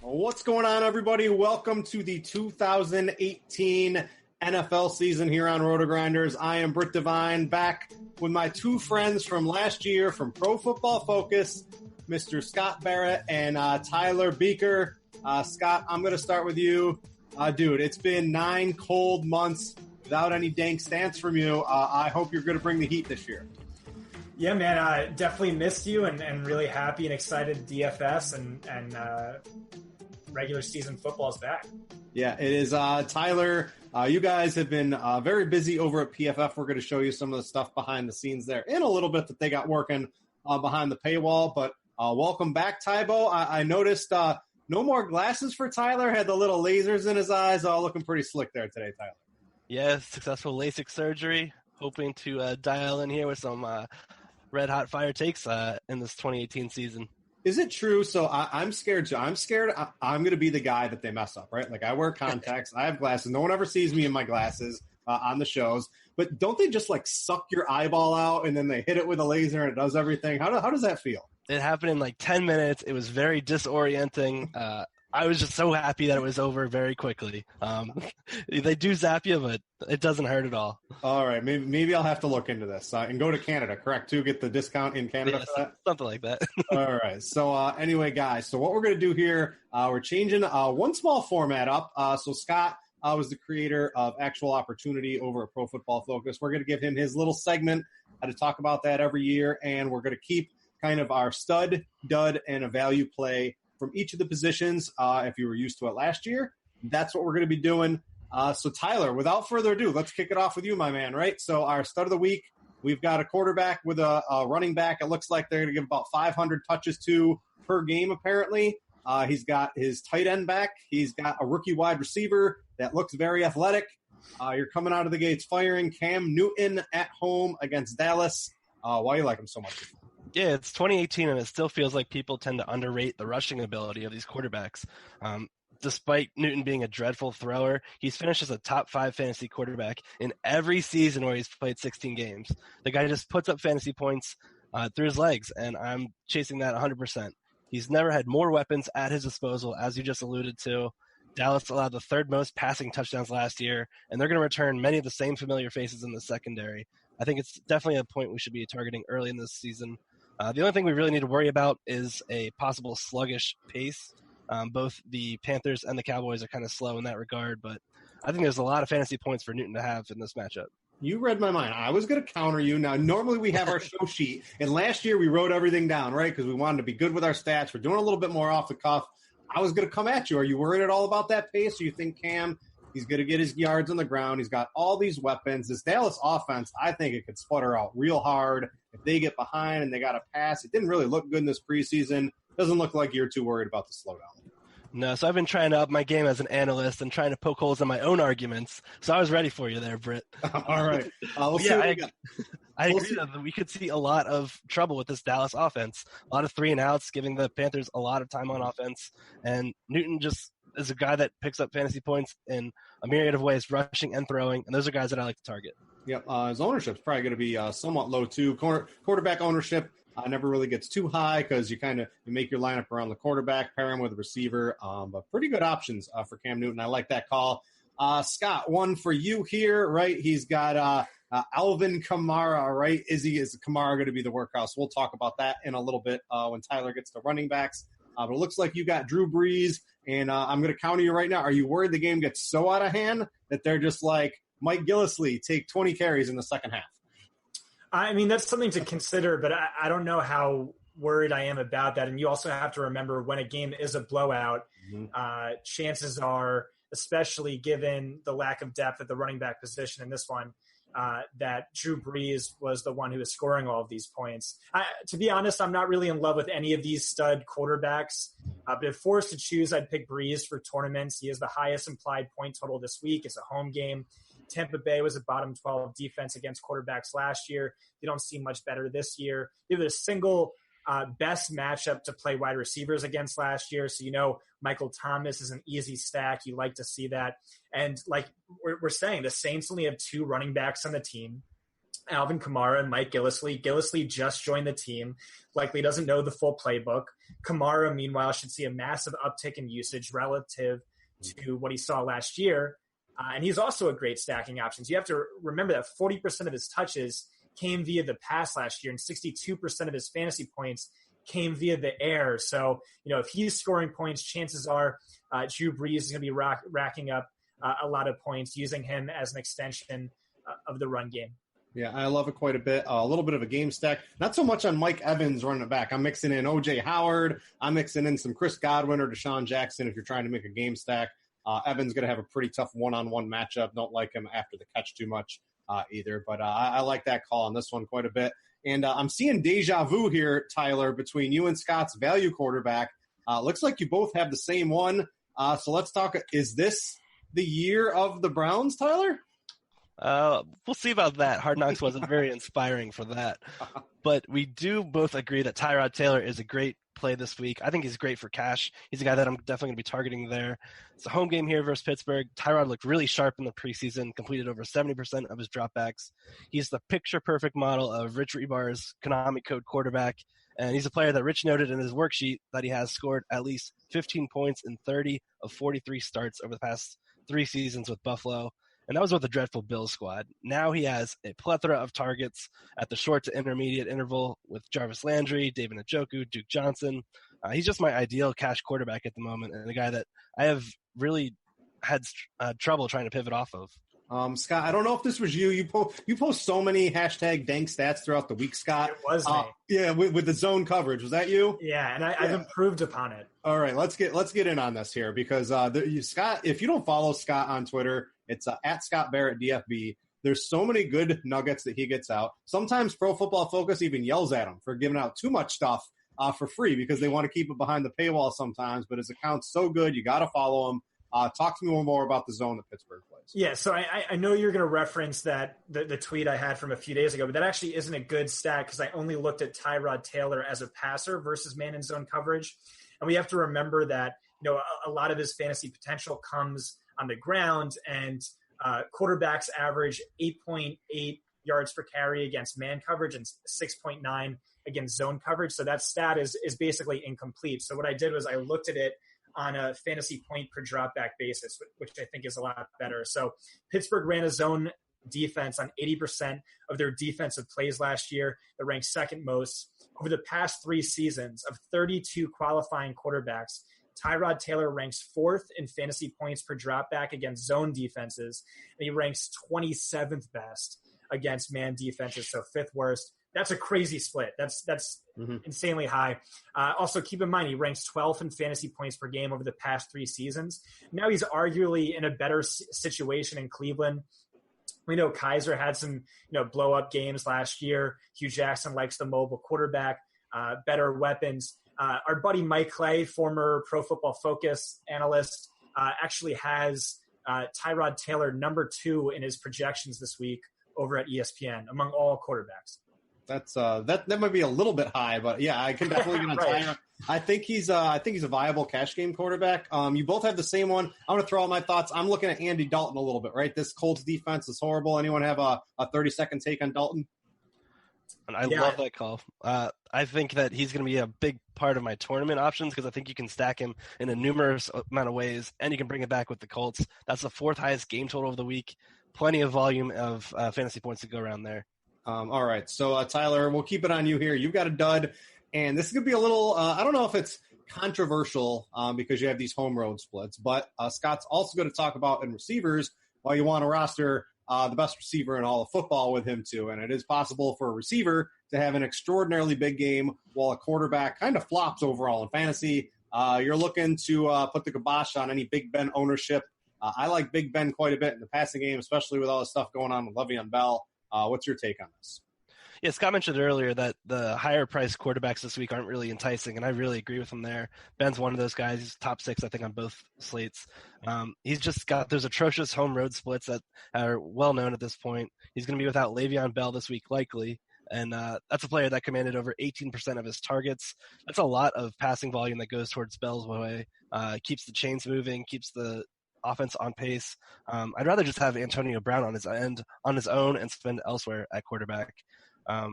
What's going on, everybody? Welcome to the 2018 NFL season here on RotoGrinders. I am Britt Devine, back with my two friends from last year from Pro Football Focus, Mr. Scott Barrett and Tyler Beaker. Scott, I'm going to start with you. Dude, it's been 9 cold months without any dank stance from you. I hope you're going to bring the heat this year. Yeah, man, I definitely missed you and really happy and excited DFS and regular season football is back. Yeah, it is. Tyler, you guys have been very busy over at PFF. We're going to show you some of the stuff behind the scenes there in a little bit that they got working behind the paywall. But welcome back, Tybo. I noticed no more glasses for Tyler. Had the little lasers in his eyes. Looking pretty slick there today, Tyler. Yeah, successful LASIK surgery. Hoping to dial in here with some red hot fire takes in this 2018 season. Is it true? So I'm scared too. I'm scared I'm going to be the guy that they mess up, right? Like I wear contacts. I have glasses. No one ever sees me in my glasses on the shows. But don't they just like suck your eyeball out and then they hit it with a laser and it does everything? How does that feel? It happened in like 10 minutes. It was very disorienting. I was just so happy that it was over very quickly. They do zap you, but it doesn't hurt at all. All right. Maybe I'll have to look into this and go to Canada, correct, too? Get the discount in Canada for that? Something like that. All right. So anyway, guys, so what we're going to do here, we're changing one small format up. So Scott was the creator of Actual Opportunity over at Pro Football Focus. We're going to give him his little segment to talk about that every year, and we're going to keep kind of our stud, dud, and a value play from each of the positions. If you were used to it last year, that's what we're going to be doing. So Tyler, without further ado, let's kick it off with you, my man, right? So our stud of the week, we've got a quarterback with a running back. It looks like they're going to give about 500 touches to per game, apparently. He's got his tight end back. He's got a rookie wide receiver that looks very athletic. You're coming out of the gates firing Cam Newton at home against Dallas. Why do you like him so much? Yeah, it's 2018, and it still feels like people tend to underrate the rushing ability of these quarterbacks. Despite Newton being a dreadful thrower, he's finished as a top 5 fantasy quarterback in every season where he's played 16 games. The guy just puts up fantasy points through his legs, and I'm chasing that 100%. He's never had more weapons at his disposal, as you just alluded to. Dallas allowed the 3rd most passing touchdowns last year, and they're going to return many of the same familiar faces in the secondary. I think it's definitely a point we should be targeting early in this season. The only thing we really need to worry about is a possible sluggish pace. Both the Panthers and the Cowboys are kind of slow in that regard, but I think there's a lot of fantasy points for Newton to have in this matchup. You read my mind. I was going to counter you. Now, normally we have our show sheet, and last year we wrote everything down, right, because we wanted to be good with our stats. We're doing a little bit more off the cuff. I was going to come at you. Are you worried at all about that pace? Or you think Cam, he's going to get his yards on the ground. He's got all these weapons. This Dallas offense, I think it could sputter out real hard if they get behind and they got to pass. It didn't really look good in this preseason. Doesn't look like you're too worried about the slowdown. No, so I've been trying to up my game as an analyst and trying to poke holes in my own arguments. So I was ready for you there, Britt. All right. I agree that we could see a lot of trouble with this Dallas offense. A lot of 3-and-outs, giving the Panthers a lot of time on offense. And Newton just is a guy that picks up fantasy points in a myriad of ways, rushing and throwing. And those are guys that I like to target. Yep. His ownership's probably going to be somewhat low, too. Quarterback ownership never really gets too high because you make your lineup around the quarterback, pair him with a receiver. But pretty good options for Cam Newton. I like that call. Scott, one for you here, right? He's got Alvin Kamara, right? Is Kamara going to be the workhorse? We'll talk about that in a little bit when Tyler gets to running backs. But it looks like you got Drew Brees, and I'm going to counter you right now. Are you worried the game gets so out of hand that they're just like Mike Gillislee, take 20 carries in the second half? I mean, that's something to consider, but I don't know how worried I am about that. And you also have to remember when a game is a blowout, chances are, especially given the lack of depth at the running back position in this one, that Drew Brees was the one who was scoring all of these points. To be honest, I'm not really in love with any of these stud quarterbacks, but if forced to choose, I'd pick Brees for tournaments. He has the highest implied point total this week. It's a home game. Tampa Bay was a bottom 12 defense against quarterbacks last year. They don't seem much better this year. They have the single best matchup to play wide receivers against last year. So, Michael Thomas is an easy stack. You like to see that. And like we're saying, the Saints only have 2 running backs on the team. Alvin Kamara and Mike Gillislee. Gillislee just joined the team, likely doesn't know the full playbook. Kamara, meanwhile, should see a massive uptick in usage relative to what he saw last year. And he's also a great stacking option. You have to remember that 40% of his touches came via the pass last year, and 62% of his fantasy points came via the air. So, if he's scoring points, chances are Drew Brees is going to be racking up a lot of points, using him as an extension of the run game. Yeah, I love it quite a bit. A little bit of a game stack. Not so much on Mike Evans running it back. I'm mixing in O.J. Howard. I'm mixing in some Chris Godwin or Deshaun Jackson if you're trying to make a game stack. Evans going to have a pretty tough one-on-one matchup. Don't like him after the catch too much either. But I like that call on this one quite a bit. And I'm seeing deja vu here, Tyler, between you and Scott's value quarterback. Looks like you both have the same one. So let's talk. Is this the year of the Browns, Tyler? We'll see about that. Hard Knocks wasn't very inspiring for that. But we do both agree that Tyrod Taylor is a great play this week. I think he's great for cash. He's a guy that I'm definitely going to be targeting there. It's a home game here versus Pittsburgh. Tyrod looked really sharp in the preseason, completed over 70% of his dropbacks. He's the picture-perfect model of Rich Rebar's Konami Code quarterback, and he's a player that Rich noted in his worksheet that he has scored at least 15 points in 30 of 43 starts over the past 3 seasons with Buffalo. And that was with the dreadful Bills squad. Now he has a plethora of targets at the short to intermediate interval with Jarvis Landry, David Njoku, Duke Johnson. He's just my ideal cash quarterback at the moment, and a guy that I have really had trouble trying to pivot off of. Scott, I don't know if this was you. You post so many hashtag dank stats throughout the week, Scott. It was me. Yeah, with the zone coverage. Was that you? Yeah, and I've improved upon it. All right, let's get in on this here because Scott, if you don't follow Scott on Twitter, it's at Scott Barrett DFB. There's so many good nuggets that he gets out. Sometimes Pro Football Focus even yells at him for giving out too much stuff for free because they want to keep it behind the paywall sometimes. But his account's so good, you got to follow him. Talk to me more about the zone that Pittsburgh plays. Yeah, so I know you're going to reference that the tweet I had from a few days ago, but that actually isn't a good stat because I only looked at Tyrod Taylor as a passer versus man in zone coverage. And we have to remember that a lot of his fantasy potential comes on the ground, and quarterbacks average 8.8 yards per carry against man coverage and 6.9 against zone coverage. So that stat is basically incomplete. So what I did was I looked at it on a fantasy point per dropback basis, which I think is a lot better. So Pittsburgh ran a zone defense on 80% of their defensive plays last year. That ranked second most. Over the past 3 seasons of 32 qualifying quarterbacks, Tyrod Taylor ranks 4th in fantasy points per dropback against zone defenses, and he ranks 27th best against man defenses, so 5th worst. That's a crazy split. That's insanely high. Also, keep in mind, he ranks 12th in fantasy points per game over the past 3 seasons. Now he's arguably in a better situation in Cleveland. We know Kaiser had some blow-up games last year. Hugh Jackson likes the mobile quarterback, better weapons. Our buddy Mike Clay, former Pro Football Focus analyst, actually has Tyrod Taylor number 2 in his projections this week over at ESPN among all quarterbacks. That's that might be a little bit high, but yeah, I can definitely get on right. Tyrod. I think he's a viable cash game quarterback. You both have the same one. I'm going to throw out my thoughts. I'm looking at Andy Dalton a little bit, right? This Colts defense is horrible. Anyone have a 30-second take on Dalton? And I love that call. I think that he's going to be a big part of my tournament options because I think you can stack him in a numerous amount of ways, and you can bring it back with the Colts. That's the 4th highest game total of the week. Plenty of volume of fantasy points to go around there. All right. So, Tyler, we'll keep it on you here. You've got a dud, and this is going to be a little I don't know if it's controversial because you have these home road splits, but Scott's also going to talk about in receivers why you want to roster the best receiver in all of football with him too. And it is possible for a receiver to have an extraordinarily big game while a quarterback kind of flops overall in fantasy. You're looking to put the kibosh on any Big Ben ownership. I like Big Ben quite a bit in the passing game, especially with all the stuff going on with Le'Veon Bell. What's your take on this? Yeah, Scott mentioned earlier that the higher-priced quarterbacks this week aren't really enticing, and I really agree with him there. Ben's one of those guys. He's top 6, I think, on both slates. He's just got those atrocious home road splits that are well-known at this point. He's going to be without Le'Veon Bell this week, likely, and that's a player that commanded over 18% of his targets. That's a lot of passing volume that goes towards Bell's way. Keeps the chains moving, keeps the offense on pace. I'd rather just have Antonio Brown on his own and spend elsewhere at quarterback. I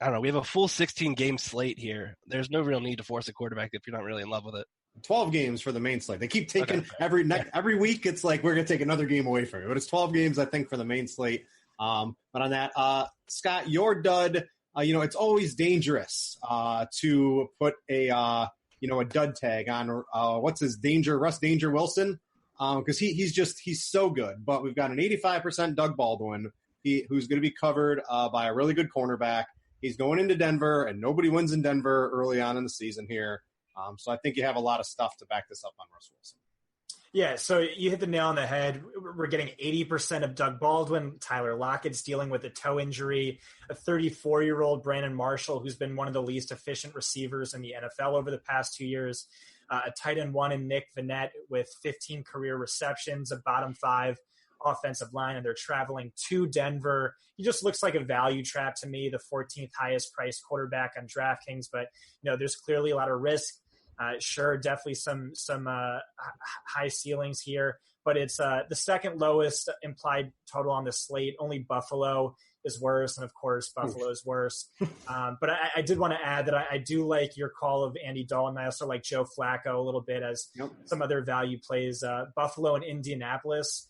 don't know. We have a full 16-game slate here. There's no real need to force a quarterback if you're not really in love with it. 12 games for the main slate. They keep taking every week. It's like we're going to take another game away from you. But it's 12 games, I think, for the main slate. But on that, Scott, your dud, it's always dangerous to put a dud tag on, what's his Russ Danger Wilson, because he's so good. But we've got an 85% Doug Baldwin, who's going to be covered by a really good cornerback. He's going into Denver, and nobody wins in Denver early on in the season here. So I think you have a lot of stuff to back this up on Russ Wilson. Yeah, so you hit the nail on the head. We're getting 80% of Doug Baldwin. Tyler Lockett's dealing with a toe injury. A 34-year-old Brandon Marshall, who's been one of the least efficient receivers in the NFL over the past 2 years. A tight end one in Nick Vannett with 15 career receptions, a bottom 5 offensive line, and they're traveling to Denver. He just looks like a value trap to me, the 14th highest priced quarterback on DraftKings. But, there's clearly a lot of risk. Sure, definitely some high ceilings here, but it's the second lowest implied total on the slate. Only Buffalo is worse, and of course Buffalo is worse. But I did want to add that I do like your call of Andy Dalton. I also like Joe Flacco a little bit as some other value plays. Buffalo and Indianapolis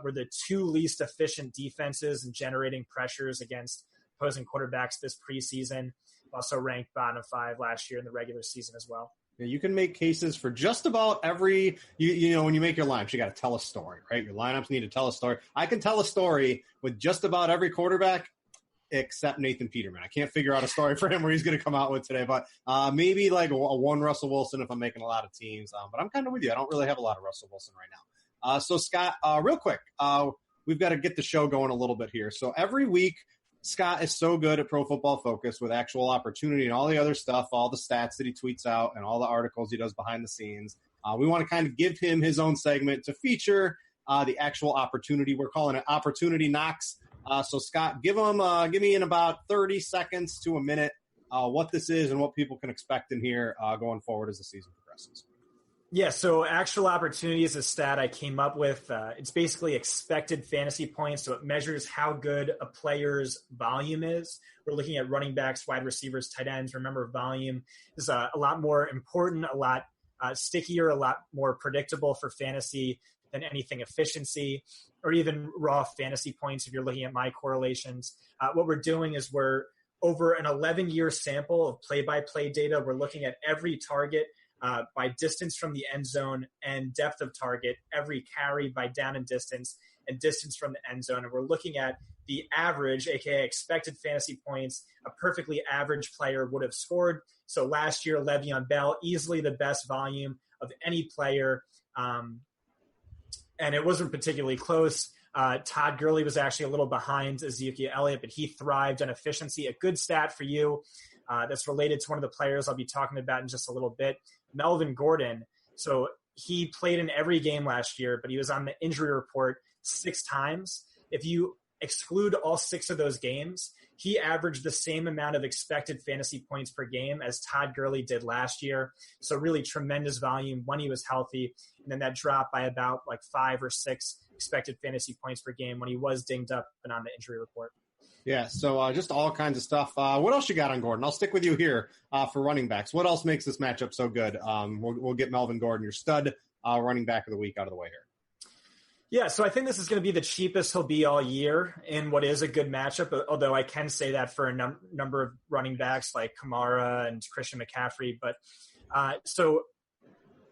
were the 2 least efficient defenses in generating pressures against opposing quarterbacks this preseason. Also ranked bottom 5 last year in the regular season as well. You can make cases for just about every, when you make your lineups, you got to tell a story, right? Your lineups need to tell a story. I can tell a story with just about every quarterback except Nathan Peterman. I can't figure out a story for him where he's going to come out with today, but maybe like a one Russell Wilson if I'm making a lot of teams. But I'm kind of with you. I don't really have a lot of Russell Wilson right now. So Scott, real quick, we've got to get the show going a little bit here. So every week, Scott is so good at Pro Football Focus with actual opportunity and all the other stuff, all the stats that he tweets out and all the articles he does behind the scenes. We want to kind of give him his own segment to feature the actual opportunity. We're calling it Opportunity Knocks. So Scott, give me in about 30 seconds to a minute what this is and what people can expect in here going forward as the season progresses. Yeah, so actual opportunity is a stat I came up with. It's basically expected fantasy points, so it measures how good a player's volume is. We're looking at running backs, wide receivers, tight ends. Remember, volume is a lot more important, a lot stickier, a lot more predictable for fantasy than anything efficiency or even raw fantasy points if you're looking at my correlations. What we're doing is we're over an 11-year sample of play-by-play data. We're looking at every target by distance from the end zone and depth of target, every carry by down and distance from the end zone. And we're looking at the average, aka expected fantasy points, a perfectly average player would have scored. So last year, Le'Veon Bell, easily the best volume of any player. And it wasn't particularly close. Todd Gurley was actually a little behind Ezekiel Elliott, but he thrived on efficiency. A good stat for you that's related to one of the players I'll be talking about in just a little bit, Melvin Gordon. So he played in every game last year, but he was on the injury report 6 times. If you exclude all 6 of those games, he averaged the same amount of expected fantasy points per game as Todd Gurley did last year. So really tremendous volume when he was healthy. And then that dropped by about 5 or 6 expected fantasy points per game when he was dinged up and on the injury report. Yeah, so just all kinds of stuff. What else you got on Gordon? I'll stick with you here for running backs. What else makes this matchup so good? We'll get Melvin Gordon, your stud running back of the week, out of the way here. Yeah, so I think this is going to be the cheapest he'll be all year in what is a good matchup, although I can say that for a number of running backs like Kamara and Christian McCaffrey. But so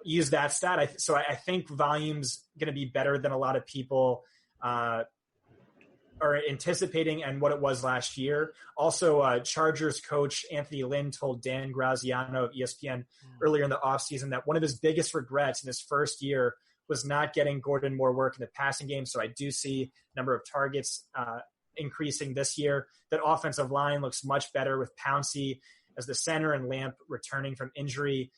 use that stat. I think volume's going to be better than a lot of people are anticipating and what it was last year. Also, Chargers coach Anthony Lynn told Dan Graziano of ESPN earlier in the offseason that one of his biggest regrets in his first year was not getting Gordon more work in the passing game. So I do see number of targets increasing this year. That offensive line looks much better with Pouncey as the center and Lamp returning from injury.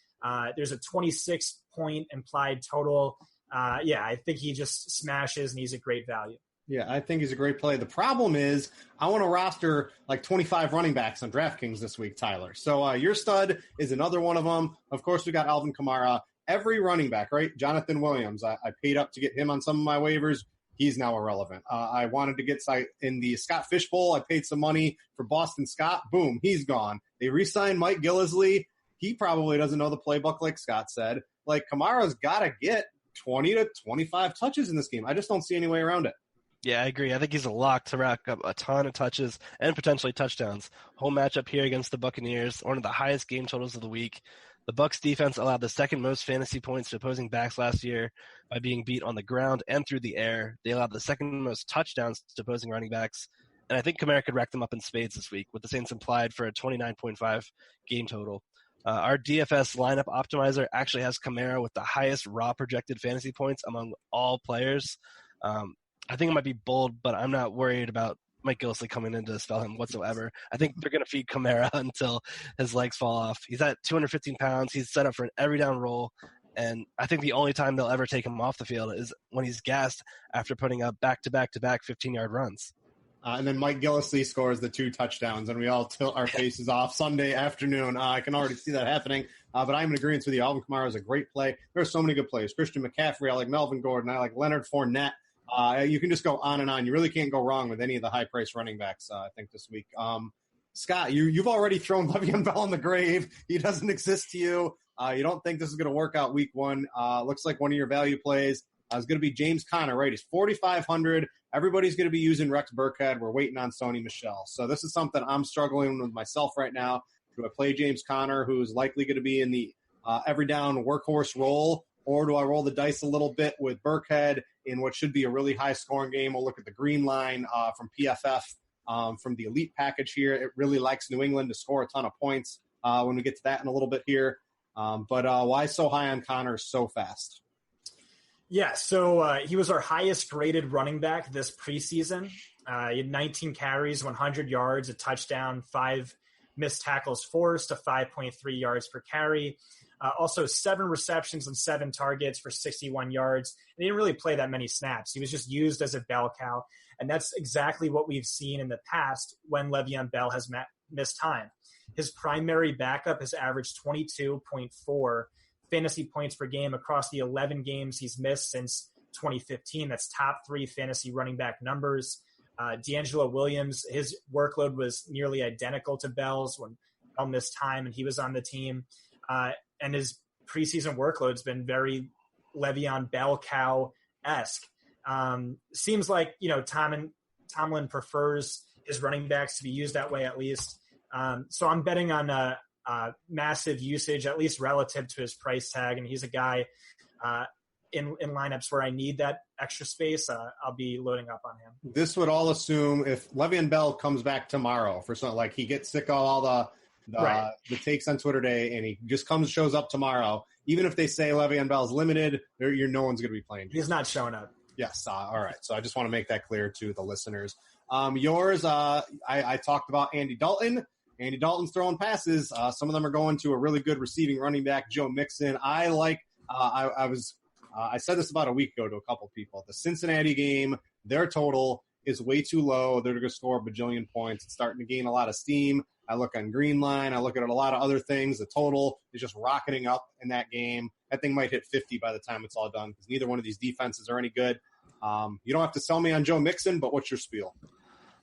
There's a 26-point implied total. I think he just smashes and he's a great value. Yeah, I think he's a great play. The problem is I want to roster 25 running backs on DraftKings this week, Tyler. So your stud is another one of them. Of course, we got Alvin Kamara. every running back, right? Jonathan Williams, I paid up to get him on some of my waivers. He's now irrelevant. I wanted to get in the Scott Fishbowl. I paid some money for Boston Scott. Boom, he's gone. They re-signed Mike Gillislee. He probably doesn't know the playbook like Scott said. Like, Kamara's got to get 20 to 25 touches in this game. I just don't see any way around it. Yeah, I agree. I think he's a lock to rack up a ton of touches and potentially touchdowns. Home matchup here against the Buccaneers, one of the highest game totals of the week. The Bucs defense allowed the second most fantasy points to opposing backs last year by being beat on the ground and through the air. They allowed the second most touchdowns to opposing running backs. And I think Kamara could rack them up in spades this week, with the Saints implied for a 29.5 game total. Our DFS lineup optimizer actually has Kamara with the highest raw projected fantasy points among all players. I think it might be bold, but I'm not worried about Mike Gillislee coming in to spell him whatsoever. I think they're going to feed Kamara until his legs fall off. He's at 215 pounds. He's set up for an every down role. And I think the only time they'll ever take him off the field is when he's gassed after putting up back-to-back 15-yard runs. And then Mike Gillislee scores the 2 touchdowns, and we all tilt our faces off Sunday afternoon. I can already see that happening. But I'm in agreement with you. Alvin Kamara is a great play. There are so many good plays. Christian McCaffrey, I like Melvin Gordon. I like Leonard Fournette. You can just go on and on. You really can't go wrong with any of the high-priced running backs, I think, this week. Scott, you've already thrown Le'Veon Bell in the grave. He doesn't exist to you. You don't think this is going to work out week 1. Looks like one of your value plays is going to be James Conner, right? He's 4,500. Everybody's going to be using Rex Burkhead. We're waiting on Sony Michel. So this is something I'm struggling with myself right now. Do I play James Conner, who's likely going to be in the every down workhorse role, or do I roll the dice a little bit with Burkhead in what should be a really high-scoring game? We'll look at the green line from PFF, from the Elite package here. It really likes New England to score a ton of points when we get to that in a little bit here. But why so high on Connor so fast? Yeah, so he was our highest-graded running back this preseason. He had 19 carries, 100 yards, a touchdown, 5 missed tackles forced, a 5.3 yards per carry. Also 7 receptions and 7 targets for 61 yards. And he didn't really play that many snaps. He was just used as a bell cow. And that's exactly what we've seen in the past when Le'Veon Bell has missed time. His primary backup has averaged 22.4 fantasy points per game across the 11 games he's missed since 2015. That's top 3 fantasy running back numbers. D'Angelo Williams, his workload was nearly identical to Bell's when Bell missed time and he was on the team. And his preseason workload's been very Le'Veon Bell cow-esque. Seems like, Tomlin prefers his running backs to be used that way at least. So I'm betting on massive usage, at least relative to his price tag. And he's a guy in lineups where I need that extra space. I'll be loading up on him. This would all assume if Le'Veon Bell comes back tomorrow for something like he gets sick of all the takes on Twitter day, and he just shows up tomorrow. Even if they say Le'Veon Bell's limited, no one's going to be playing. He's not showing up. Yes. All right. So I just want to make that clear to the listeners. Yours, I talked about Andy Dalton. Andy Dalton's throwing passes. Some of them are going to a really good receiving running back, Joe Mixon. I said this about a week ago to a couple people. The Cincinnati game, their total is way too low. They're going to score a bajillion points. It's starting to gain a lot of steam. I look on Green Line. I look at a lot of other things. The total is just rocketing up in that game. That thing might hit 50 by the time it's all done because neither one of these defenses are any good. You don't have to sell me on Joe Mixon, but what's your spiel?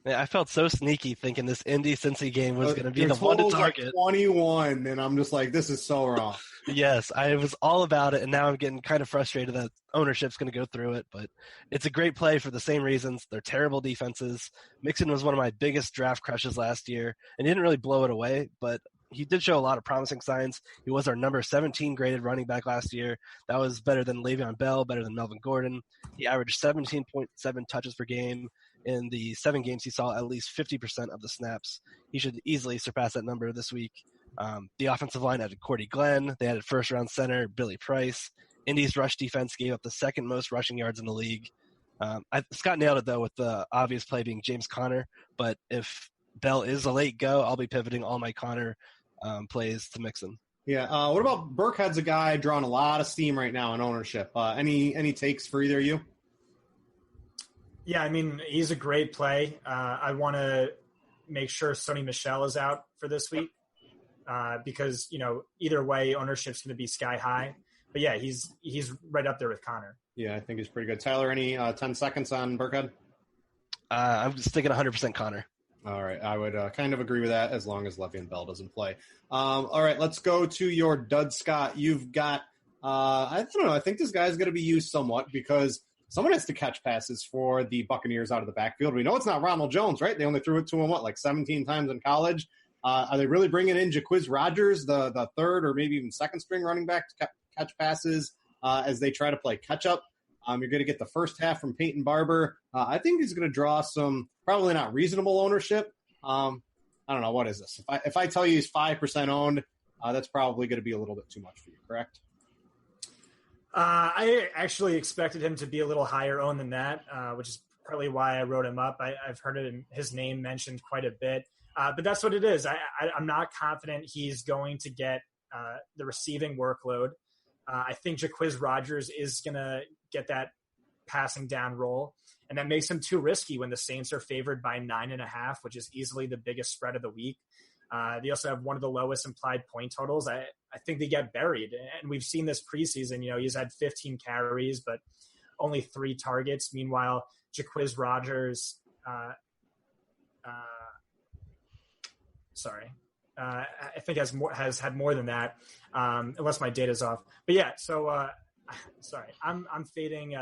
Man, I felt so sneaky thinking this Indy-Cincy game was going to be the one to target. Like 21, and I'm just like, this is so wrong. Yes, I was all about it, and now I'm getting kind of frustrated that ownership's going to go through it. But it's a great play for the same reasons. They're terrible defenses. Mixon was one of my biggest draft crushes last year, and he didn't really blow it away, but he did show a lot of promising signs. He was our number 17 graded running back last year. That was better than Le'Veon Bell, better than Melvin Gordon. He averaged 17.7 touches per game. In the 7 games, he saw at least 50% of the snaps. He should easily surpass that number this week. The offensive line added Cordy Glenn. They added first-round center Billy Price. Indy's rush defense gave up the second most rushing yards in the league. Scott nailed it, though, with the obvious play being James Conner. But if Bell is a late go, I'll be pivoting all my Conner plays to Mixon. Yeah. What about Burkhead's a guy drawing a lot of steam right now in ownership? Any takes for either of you? Yeah, I mean, he's a great play. I want to make sure Sony Michel is out for this week because, either way, ownership's going to be sky high. yeah, he's right up there with Connor. Yeah, I think he's pretty good. Tyler, any 10 seconds on Burkhead? I'm sticking 100% Connor. All right, I would kind of agree with that as long as Le'Veon Bell doesn't play. All right, let's go to your dud, Scott. You've got, I don't know, I think this guy's going to be used somewhat because someone has to catch passes for the Buccaneers out of the backfield. We know it's not Ronald Jones, right? They only threw it to him, like 17 times in college? Are they really bringing in Jacquizz Rodgers, the third or maybe even second string running back to catch passes as they try to play catch-up? You're going to get the first half from Peyton Barber. I think he's going to draw some probably not reasonable ownership. I don't know. What is this? If I tell you he's 5% owned, that's probably going to be a little bit too much for you, correct? I actually expected him to be a little higher owned than that, which is partly why I wrote him up. I've heard his name mentioned quite a bit. But that's what it is. I'm not confident he's going to get the receiving workload. I think Jacquizz Rodgers is going to get that passing down role, and that makes him too risky when the Saints are favored by 9.5, which is easily the biggest spread of the week. They also have one of the lowest implied point totals. I think they get buried, and we've seen this preseason. He's had 15 carries, but only 3 targets. Meanwhile, Jacquizz Rodgers, I think has had more than that, unless my data's off. But yeah, so I'm fading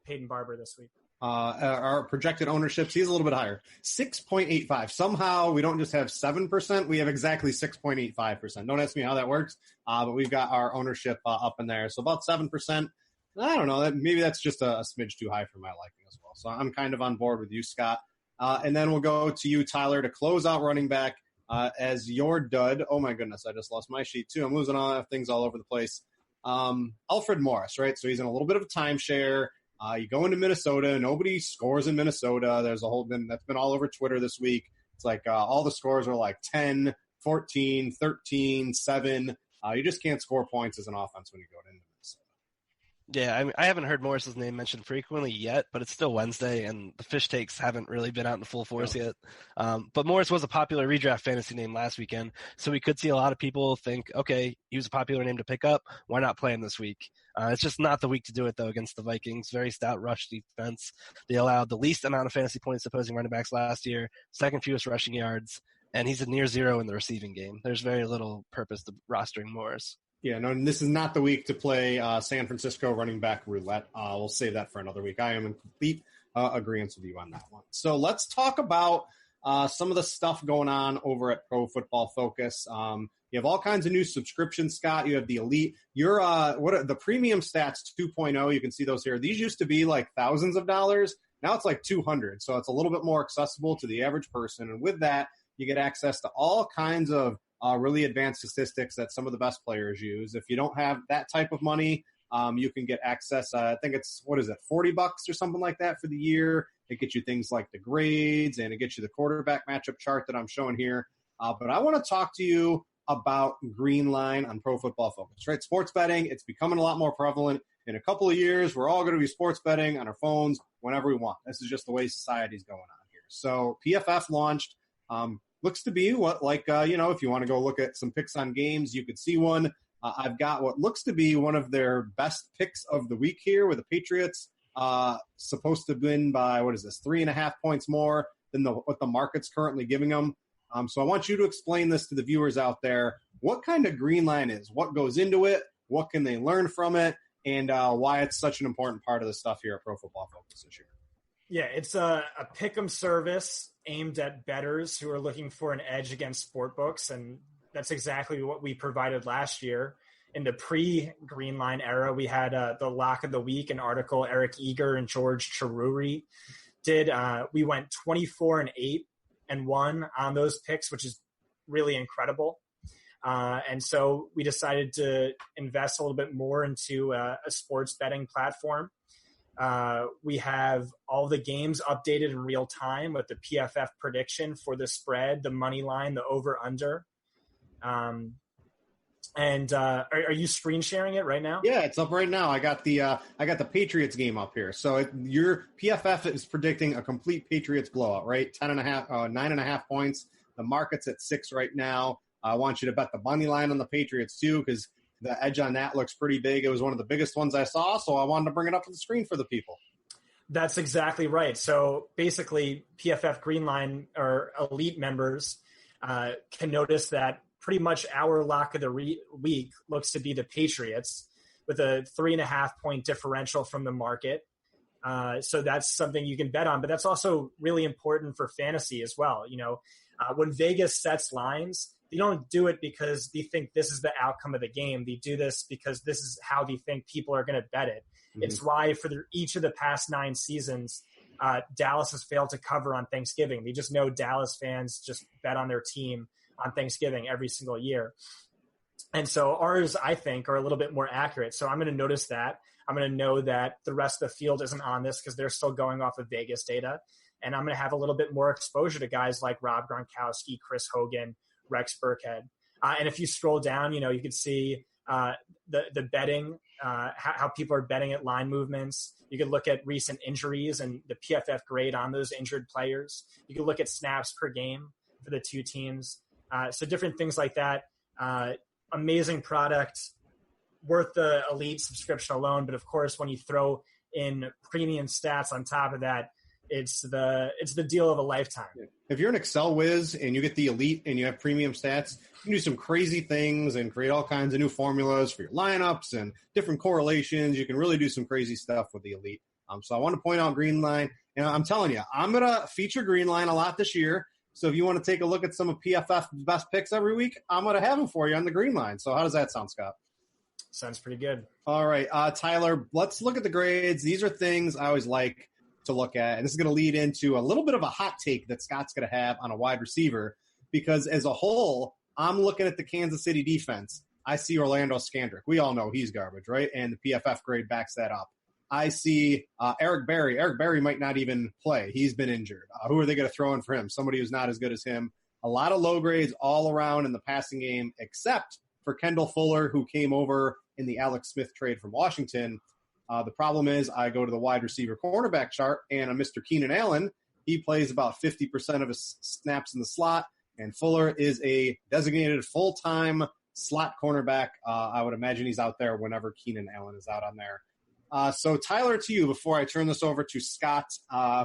Peyton Barber this week. Our projected ownerships, he's a little bit higher, 6.85. Somehow we don't just have 7%, we have exactly 6.85%. Don't ask me how that works, but we've got our ownership up in there. So about 7%. I don't know, maybe that's just a smidge too high for my liking as well. So I'm kind of on board with you, Scott. And then we'll go to you, Tyler, to close out running back as your dud. Oh my goodness, I just lost my sheet too. I'm losing all things all over the place. Alfred Morris, right? So he's in a little bit of a timeshare. You go into Minnesota, nobody scores in Minnesota. There's that's been all over Twitter this week. It's like all the scores are like 10, 14, 13, 7. You just can't score points as an offense when you go into Minnesota. Yeah, I haven't heard Morris's name mentioned frequently yet, but it's still Wednesday, and the fish takes haven't really been out in full force yet. But Morris was a popular redraft fantasy name last weekend, so we could see a lot of people think, okay, he was a popular name to pick up. Why not play him this week? It's just not the week to do it, though, against the Vikings. Very stout rush defense. They allowed the least amount of fantasy points to opposing running backs last year, second fewest rushing yards, and he's a near zero in the receiving game. There's very little purpose to rostering Morris. Yeah, no, this is not the week to play San Francisco running back roulette. We'll save that for another week. I am in complete agreement with you on that one. So let's talk about some of the stuff going on over at Pro Football Focus. You have all kinds of new subscriptions, Scott. You have the Elite. You're what are the Premium Stats 2.0? You can see those here. These used to be like thousands of dollars. Now it's like 200. So it's a little bit more accessible to the average person. And with that, you get access to all kinds of really advanced statistics that some of the best players use. If you don't have that type of money, you can get access. I think it's, $40 or something like that for the year. It gets you things like the grades, and it gets you the quarterback matchup chart that I'm showing here. But I want to talk to you about Green Line on Pro Football Focus, right? Sports betting, it's becoming a lot more prevalent. In a couple of years, we're all going to be sports betting on our phones whenever we want. This is just the way society's going on here. So PFF launched, looks to be what, like, if you want to go look at some picks on games, you could see one. I've got what looks to be one of their best picks of the week here with the Patriots supposed to win by, 3.5 points more than what the market's currently giving them. So I want you to explain this to the viewers out there. What kind of Green Line is? What goes into it? What can they learn from it? And why it's such an important part of the stuff here at Pro Football Focus this year. Yeah, it's a pick'em service aimed at bettors who are looking for an edge against sportbooks, and that's exactly what we provided last year. In the pre-Green Line era, we had the Lock of the Week, an article Eric Eager and George Cheruri did. We went 24-8 and 1 on those picks, which is really incredible. And so we decided to invest a little bit more into a sports betting platform. We have all the games updated in real time with the PFF prediction for the spread, the money line, the over/under. Are you screen sharing it right now? Yeah, it's up right now. I got the Patriots game up here. So your PFF is predicting a complete Patriots blowout, right? 9.5 points. The market's at 6 right now. I want you to bet the money line on the Patriots too, because the edge on that looks pretty big. It was one of the biggest ones I saw, so I wanted to bring it up to the screen for the people. That's exactly right. So basically, PFF Greenline or elite members can notice that pretty much our lock of the week looks to be the Patriots with a 3.5-point differential from the market. So that's something you can bet on, but that's also really important for fantasy as well. When Vegas sets lines, they don't do it because they think this is the outcome of the game. They do this because this is how they think people are going to bet it. Mm-hmm. It's why for each of the past 9 seasons, Dallas has failed to cover on Thanksgiving. They just know Dallas fans just bet on their team on Thanksgiving every single year. And so ours, I think, are a little bit more accurate. So I'm going to notice that. I'm going to know that the rest of the field isn't on this because they're still going off of Vegas data. And I'm going to have a little bit more exposure to guys like Rob Gronkowski, Chris Hogan, Rex Burkhead. And if you scroll down, you can see the betting, how people are betting at line movements. You could look at recent injuries and the PFF grade on those injured players. You could look at snaps per game for the two teams. So different things like that. Amazing product, worth the elite subscription alone. But of course, when you throw in premium stats on top of that, it's the deal of a lifetime. If you're an Excel whiz and you get the elite and you have premium stats, you can do some crazy things and create all kinds of new formulas for your lineups and different correlations. You can really do some crazy stuff with the elite. So I want to point out Greenline. And I'm telling you, I'm going to feature Greenline a lot this year. So if you want to take a look at some of PFF's best picks every week, I'm going to have them for you on the Greenline. So how does that sound, Scott? Sounds pretty good. All right, Tyler, let's look at the grades. These are things I always like to look at, and this is going to lead into a little bit of a hot take that Scott's going to have on a wide receiver, because as a whole, I'm looking at the Kansas City defense. I see Orlando Scandrick. We all know he's garbage, right? And the PFF grade backs that up. I see Eric Berry. Eric Berry might not even play. He's been injured. Who are they going to throw in for him? Somebody who's not as good as him. A lot of low grades all around in the passing game, except for Kendall Fuller, who came over in the Alex Smith trade from Washington. The problem is I go to the wide receiver cornerback chart, and Mr. Keenan Allen, he plays about 50% of his snaps in the slot, and Fuller is a designated full-time slot cornerback. I would imagine he's out there whenever Keenan Allen is out on there. So, Tyler, to you, before I turn this over to Scott,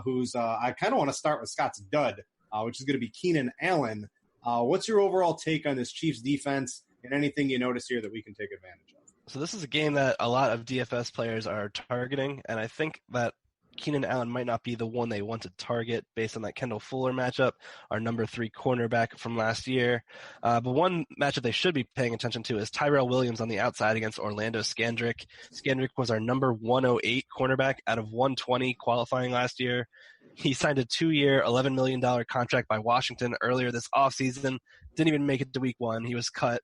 who's I kind of want to start with Scott's dud, which is going to be Keenan Allen. What's your overall take on this Chiefs defense and anything you notice here that we can take advantage of? So this is a game that a lot of DFS players are targeting, and I think that Keenan Allen might not be the one they want to target based on that Kendall Fuller matchup, our number 3 cornerback from last year. But one matchup they should be paying attention to is Tyrell Williams on the outside against Orlando Scandrick. Scandrick was our number 108 cornerback out of 120 qualifying last year. He signed a 2-year, $11 million contract by Washington earlier this offseason. Didn't even make it to week 1. He was cut,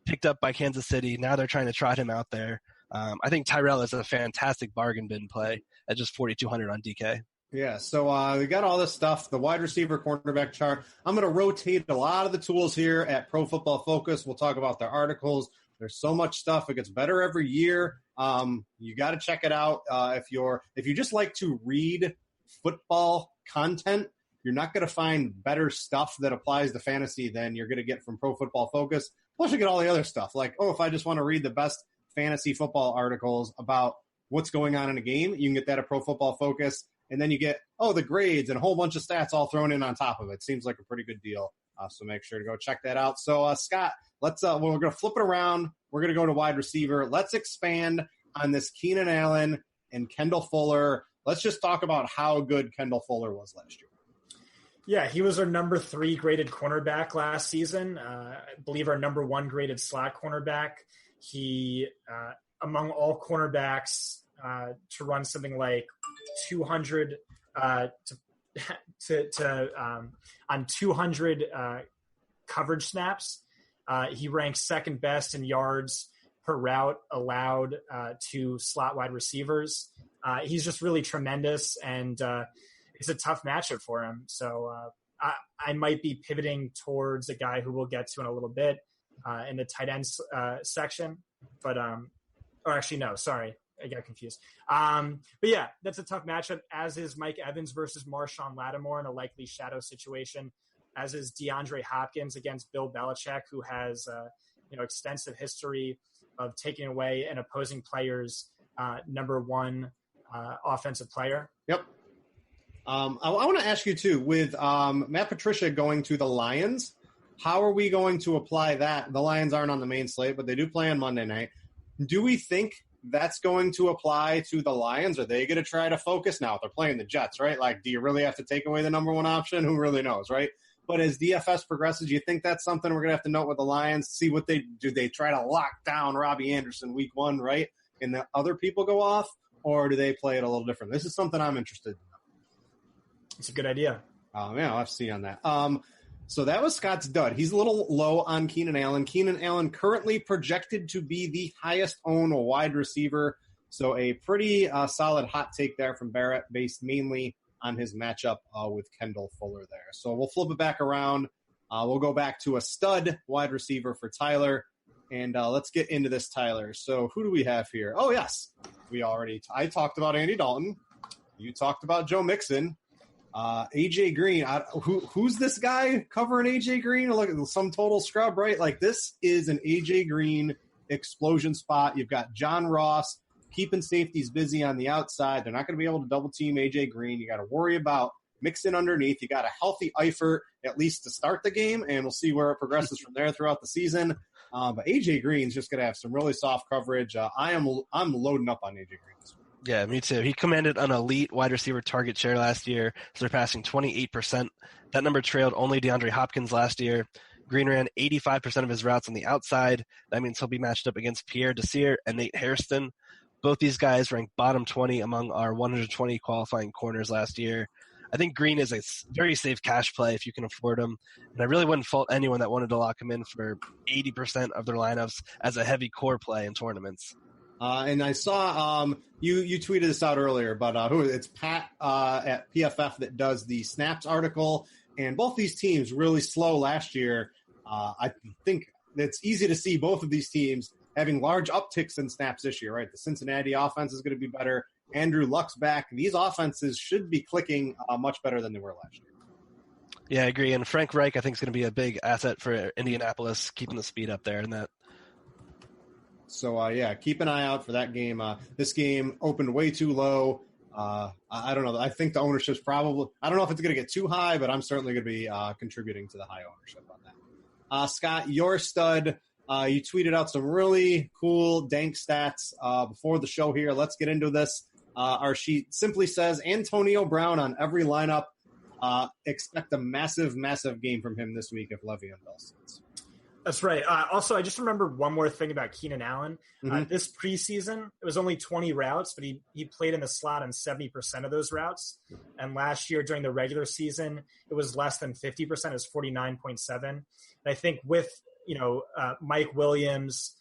picked up by Kansas City. Now they're trying to trot him out there. I think Tyrell is a fantastic bargain bin play at just 4,200 on DK. Yeah, so we got all this stuff, the wide receiver cornerback chart. I'm going to rotate a lot of the tools here at Pro Football Focus. We'll talk about their articles. There's so much stuff. It gets better every year. You got to check it out. If you just like to read football content, you're not going to find better stuff that applies to fantasy than you're going to get from Pro Football Focus. Plus, you get all the other stuff. Like, if I just want to read the best fantasy football articles about what's going on in a game, you can get that at Pro Football Focus. And then you get, the grades and a whole bunch of stats all thrown in on top of it. Seems like a pretty good deal. So make sure to go check that out. So, Scott, let's we're going to flip it around. We're going to go to wide receiver. Let's expand on this Keenan Allen and Kendall Fuller. Let's just talk about how good Kendall Fuller was last year. Yeah, he was our number 3 graded cornerback last season. I believe our number 1 graded slot cornerback. He, among all cornerbacks, to run something like 200 on 200 coverage snaps. He ranks second best in yards per route allowed to slot wide receivers. He's just really tremendous, and it's a tough matchup for him. So I might be pivoting towards a guy who we'll get to in a little bit in the tight end section. But or actually, no, sorry. I got confused. But yeah, that's a tough matchup, as is Mike Evans versus Marshawn Lattimore in a likely shadow situation, as is DeAndre Hopkins against Bill Belichick, who has extensive history of taking away an opposing player's number one offensive player. Yep. I want to ask you, too, with Matt Patricia going to the Lions, how are we going to apply that? The Lions aren't on the main slate, but they do play on Monday night. Do we think that's going to apply to the Lions? Are they going to try to focus now? They're playing the Jets, right? Like, do you really have to take away the number one option? Who really knows, right? But as DFS progresses, do you think that's something we're going to have to note with the Lions? See what they do. They try to lock down Robbie Anderson week one, right? And the other people go off, or do they play it a little different? This is something I'm interested in. It's a good idea. Yeah, I'll have to see on that. So that was Scott's dud. He's a little low on Keenan Allen. Keenan Allen currently projected to be the highest owned wide receiver. So a pretty solid hot take there from Barrett, based mainly on his matchup with Kendall Fuller there. So we'll flip it back around. We'll go back to a stud wide receiver for Tyler. And let's get into this, Tyler. So who do we have here? Oh, yes. I talked about Andy Dalton. You talked about Joe Mixon. AJ Green, who's this guy covering AJ Green? Look at some total scrub, right? Like, this is an AJ Green explosion spot. You've got John Ross keeping safeties busy on the outside. They're not going to be able to double team AJ Green. You got to worry about Mixon underneath. You got a healthy Eifert at least to start the game, and we'll see where it progresses from there throughout the season. But AJ Green's just going to have some really soft coverage. I'm loading up on AJ Green this week. Yeah, me too. He commanded an elite wide receiver target share last year, surpassing 28%. That number trailed only DeAndre Hopkins last year. Green ran 85% of his routes on the outside. That means he'll be matched up against Pierre Desir and Nate Hairston. Both these guys ranked bottom 20 among our 120 qualifying corners last year. I think Green is a very safe cash play if you can afford him. And I really wouldn't fault anyone that wanted to lock him in for 80% of their lineups as a heavy core play in tournaments. And I saw you tweeted this out earlier, but it's Pat at PFF that does the snaps article, and both these teams really slow last year. I think it's easy to see both of these teams having large upticks in snaps this year, right? The Cincinnati offense is going to be better. Andrew Luck's back. These offenses should be clicking much better than they were last year. Yeah, I agree. And Frank Reich, I think, is going to be a big asset for Indianapolis, keeping the speed up there and that. So, keep an eye out for that game. This game opened way too low. I don't know. I think the ownership's probably – I don't know if it's going to get too high, but I'm certainly going to be contributing to the high ownership on that. Scott, your stud, you tweeted out some really cool dank stats before the show here. Let's get into this. Our sheet simply says Antonio Brown on every lineup. Expect a massive, massive game from him this week if Le'Veon Bell sits. That's right. Also, I just remembered one more thing about Keenan Allen. This preseason, it was only 20 routes, but he played in the slot on 70% of those routes. And last year during the regular season, it was less than 50%. It was 49.7. And I think with, Mike Williams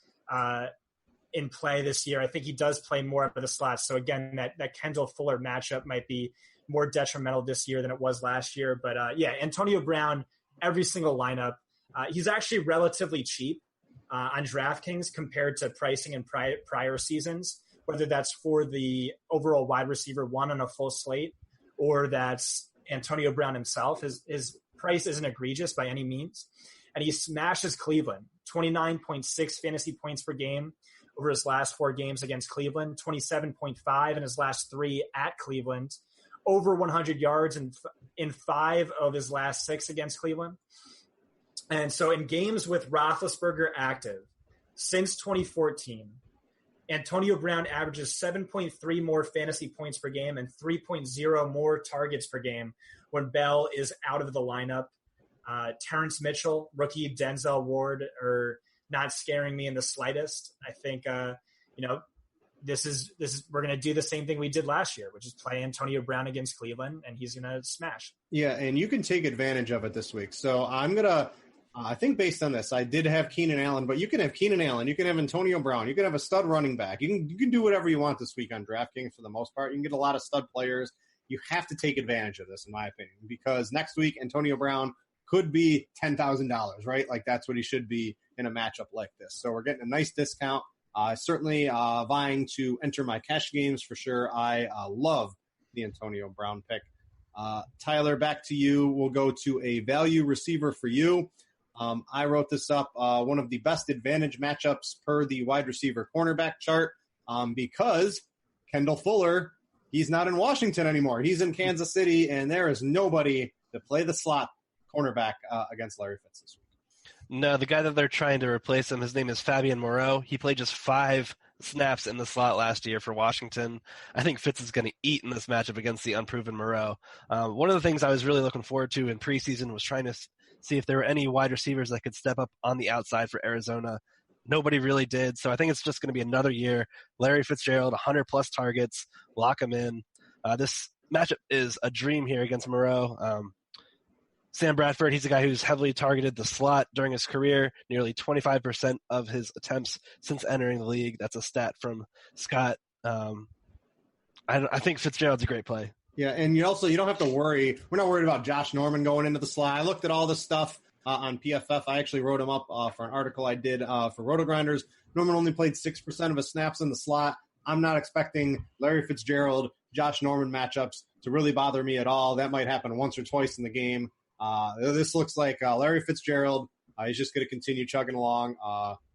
in play this year, I think he does play more out of the slot. So again, that Kendall Fuller matchup might be more detrimental this year than it was last year. But Antonio Brown, every single lineup. He's actually relatively cheap on DraftKings compared to pricing in prior seasons, whether that's for the overall wide receiver one on a full slate or that's Antonio Brown himself. His price isn't egregious by any means. And he smashes Cleveland, 29.6 fantasy points per game over his last 4 games against Cleveland, 27.5 in his last 3 at Cleveland, over 100 yards in 5 of his last 6 against Cleveland. And so in games with Roethlisberger active since 2014, Antonio Brown averages 7.3 more fantasy points per game and 3.0 more targets per game when Bell is out of the lineup. Terrence Mitchell, rookie Denzel Ward are not scaring me in the slightest. I think, this is we're going to do the same thing we did last year, which is play Antonio Brown against Cleveland, and he's going to smash. Yeah, and you can take advantage of it this week. So I'm going to I think based on this, I did have Keenan Allen, but you can have Keenan Allen, you can have Antonio Brown, you can have a stud running back. You can do whatever you want this week on DraftKings for the most part. You can get a lot of stud players. You have to take advantage of this, in my opinion, because next week Antonio Brown could be $10,000, right? Like that's what he should be in a matchup like this. So we're getting a nice discount. Certainly vying to enter my cash games for sure. I love the Antonio Brown pick. Tyler, back to you. We'll go to a value receiver for you. I wrote this up, one of the best advantage matchups per the wide receiver cornerback chart, because Kendall Fuller, he's not in Washington anymore. He's in Kansas City, and there is nobody to play the slot cornerback against Larry Fitz this week. No, the guy that they're trying to replace him, his name is Fabian Moreau. He played just 5 snaps in the slot last year for Washington. I think Fitz is going to eat in this matchup against the unproven Moreau. One of the things I was really looking forward to in preseason was trying to see if there were any wide receivers that could step up on the outside for Arizona. Nobody really did, so I think it's just going to be another year. Larry Fitzgerald, 100-plus targets, lock him in. This matchup is a dream here against Moreau. Sam Bradford, he's a guy who's heavily targeted the slot during his career, nearly 25% of his attempts since entering the league. That's a stat from Scott. I think Fitzgerald's a great play. Yeah, and you don't have to worry. We're not worried about Josh Norman going into the slot. I looked at all this stuff on PFF. I actually wrote him up for an article I did for RotoGrinders. Norman only played 6% of his snaps in the slot. I'm not expecting Larry Fitzgerald, Josh Norman matchups to really bother me at all. That might happen once or twice in the game. This looks like Larry Fitzgerald. He's just going to continue chugging along.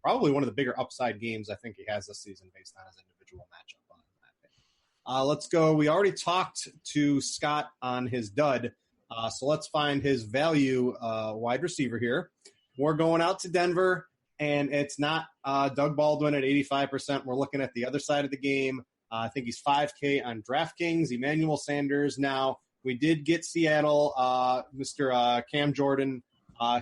Probably one of the bigger upside games I think he has this season based on his individual matchup. Let's go. We already talked to Scott on his dud, so let's find his value wide receiver here. We're going out to Denver, and it's not Doug Baldwin at 85%. We're looking at the other side of the game. I think he's 5K on DraftKings. Emmanuel Sanders now. We did get Seattle, Mr. Cam Jordan.